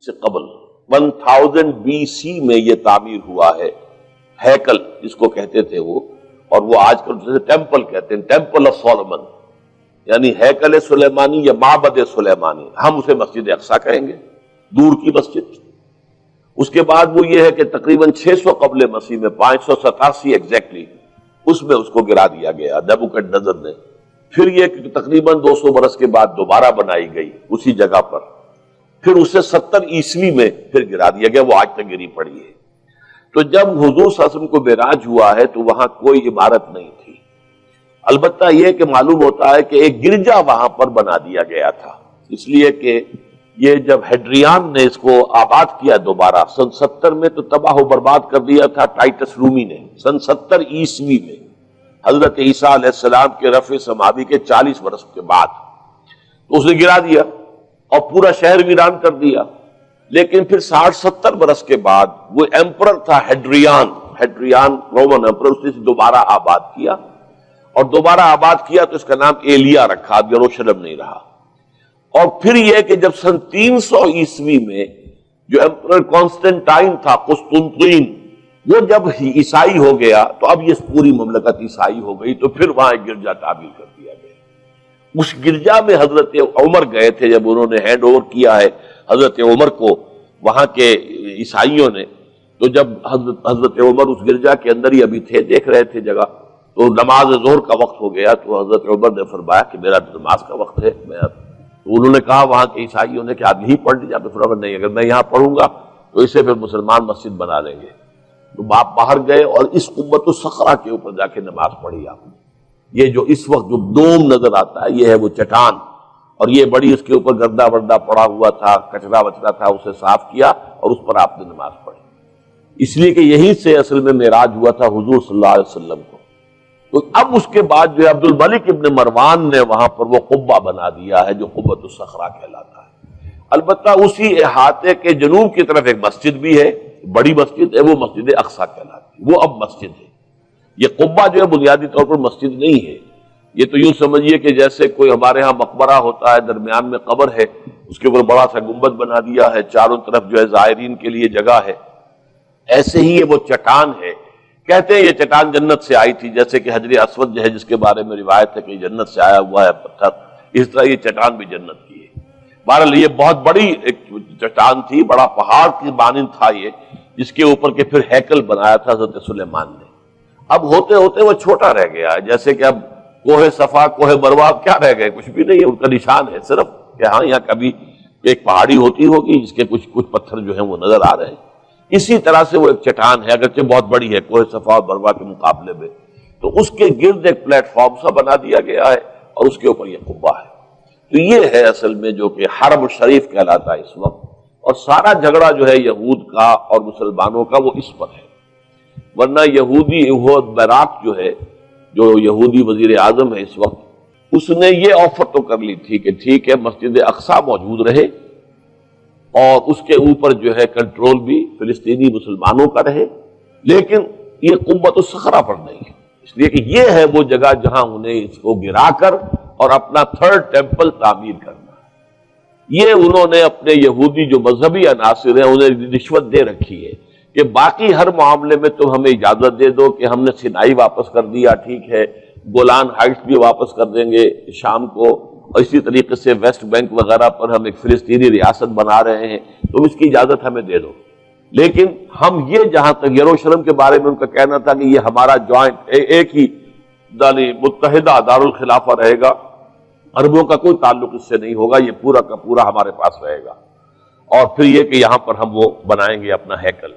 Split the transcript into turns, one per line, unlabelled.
سے قبل 1000 BC میں یہ تعمیر ہوا ہے ہیکل جس کو کہتے تھے وہ، اور وہ آج کل جیسے ٹیمپل کہتے ہیں، ٹیمپل آف سولومن، یعنی ہیکل سلیمانی یا معبد سلیمانی، ہم اسے مسجد اقصیٰ کہیں گے، دور کی مسجد۔ اس کے بعد وہ یہ ہے کہ تقریباً 600 قبل مسیح میں 587 ایگزیکٹلی اس میں اس کو گرا دیا گیا نیبوکڈنیزر نے۔ پھر یہ کہ تقریباً 200 برس کے بعد دوبارہ بنائی گئی اسی جگہ پر، پھر اسے 70 عیسوی میں پھر گرا دیا گیا، وہ آج تک گری پڑی ہے۔ تو جب حضور صلی اللہ علیہ وسلم کو معراج ہوا ہے تو وہاں کوئی عمارت نہیں تھی، البتہ یہ کہ معلوم ہوتا ہے کہ ایک گرجا وہاں پر بنا دیا گیا تھا، اس لیے کہ یہ جب ہیڈریان نے اس کو آباد کیا دوبارہ سن 70 میں تو تباہ و برباد کر دیا تھا ٹائٹس رومی نے سن 70 عیسوی میں، حضرت عیسیٰ علیہ السلام کے رفع سماوی کے 40 برس کے بعد تو اسے گرا دیا اور پورا شہر ویران کر دیا۔ لیکن پھر 60-70 برس کے بعد وہ ایمپرر تھا ہیڈریان رومن ایمپرر، اس نے دوبارہ آباد کیا، اور دوبارہ آباد کیا تو اس کا نام ایلیا رکھا، اب یروشلم نہیں رہا۔ اور پھر یہ کہ جب سن 300 عیسوی میں جو ایمپرر کانسٹنٹائن تھا قسطنطین، وہ جب عیسائی ہو گیا تو اب یہ پوری مملکت عیسائی ہو گئی، تو پھر وہاں ایک گرجا تعمیر کر دیا گیا۔ اس گرجا میں حضرت عمر گئے تھے، جب انہوں نے ہینڈ اوور کیا ہے حضرت عمر کو وہاں کے عیسائیوں نے، تو جب حضرت عمر اس گرجا کے اندر ہی ابھی تھے، دیکھ رہے تھے جگہ، تو نماز ظہر کا وقت ہو گیا، تو حضرت عمر نے فرمایا کہ میرا نماز کا وقت ہے، تو انہوں نے کہا وہاں کے عیسائیوں نے کہ آپ یہیں پڑھ لیجیے، آپ نے فرمایا نہیں، اگر میں یہاں پڑھوں گا تو اسے پھر مسلمان مسجد بنا لیں گے۔ تو باپ باہر گئے اور اس قبۃ الصخرہ کے اوپر جا کے نماز پڑھی آپ نے۔ یہ جو اس وقت جو دوم نظر آتا ہے یہ ہے وہ چٹان، اور یہ بڑی اس کے اوپر گردہ وردہ پڑا ہوا تھا، کچرا وچرا تھا، اسے صاف کیا اور اس پر آپ نے نماز پڑھی، اس لیے کہ یہیں سے اصل میں معراج ہوا تھا حضور صلی اللہ علیہ وسلم کو۔ تو اب اس کے بعد جو عبد الملک ابن مروان نے وہاں پر وہ قبہ بنا دیا ہے جو قبۃ الصخرہ کہلاتا ہے۔ البتہ اسی احاطے کے جنوب کی طرف ایک مسجد بھی ہے، بڑی مسجد ہے، وہ مسجد اقصیٰ کہلاتی ہے، وہ اب مسجد ہے۔ یہ قبہ جو ہے بنیادی طور پر مسجد نہیں ہے، یہ تو یوں سمجھیے کہ جیسے کوئی ہمارے ہاں مقبرہ ہوتا ہے، درمیان میں قبر ہے، اس کے اوپر بڑا سا گنبد بنا دیا ہے، چاروں طرف جو ہے زائرین کے لیے جگہ ہے، ایسے ہی یہ وہ چٹان ہے۔ کہتے ہیں یہ چٹان جنت سے آئی تھی، جیسے کہ حجر اسود جو ہے جس کے بارے میں روایت ہے کہ جنت سے آیا ہوا ہے پتھر، اس طرح یہ چٹان بھی جنت کی ہے۔ بہرحال یہ بہت بڑی ایک چٹان تھی، بڑا پہاڑ کی مانند تھا یہ، جس کے اوپر کے پھر ہیکل بنایا تھا حضرت سلیمان نے۔ اب ہوتے ہوتے وہ چھوٹا رہ گیا ہے، جیسے کہ اب کوہ صفا کوہ مروہ کیا رہ گئے، کچھ بھی نہیں ہے، ان کا نشان ہے صرف کہ ہاں یہاں کبھی ایک پہاڑی ہوتی ہوگی جس کے کچھ پتھر جو ہیں وہ نظر آ رہے ہیں۔ اسی طرح سے وہ ایک چٹان ہے، اگرچہ بہت بڑی ہے کوہ صفا اور مروہ کے مقابلے میں، تو اس کے گرد ایک پلیٹ فارم سا بنا دیا گیا ہے اور اس کے اوپر یہ قبہ ہے۔ تو یہ ہے اصل میں جو کہ حرم شریف کہلاتا ہے اس وقت، اور سارا جھگڑا جو ہے یہود کا اور مسلمانوں کا وہ اس پر ہے، ورنہ یہودی یہود بیراق جو ہے، جو یہودی وزیر اعظم ہے اس وقت، اس نے یہ آفر تو کر لی تھی کہ ٹھیک ہے مسجد اقصیٰ موجود رہے اور اس کے اوپر جو ہے کنٹرول بھی فلسطینی مسلمانوں کا رہے، لیکن یہ قبۃ الصخرہ پر نہیں ہے، اس لیے کہ یہ ہے وہ جگہ جہاں انہیں اس کو گرا کر اور اپنا تھرڈ ٹیمپل تعمیر کرنا ہے۔ یہ انہوں نے اپنے یہودی جو مذہبی عناصر ہیں انہیں رشوت دے رکھی ہے کہ باقی ہر معاملے میں تم ہمیں اجازت دے دو کہ ہم نے سینائی واپس کر دیا، ٹھیک ہے، گولان ہائٹس بھی واپس کر دیں گے شام کو، اور اسی طریقے سے ویسٹ بینک وغیرہ پر ہم ایک فلسطینی ریاست بنا رہے ہیں، تم اس کی اجازت ہمیں دے دو، لیکن ہم یہ جہاں تک یروشلم کے بارے میں ان کا کہنا تھا کہ یہ ہمارا جوائنٹ ایک ہی متحدہ دارالخلافہ رہے گا، عربوں کا کوئی تعلق اس سے نہیں ہوگا، یہ پورا کا پورا ہمارے پاس رہے گا، اور پھر یہ کہ یہاں پر ہم وہ بنائیں گے اپنا ہیکل۔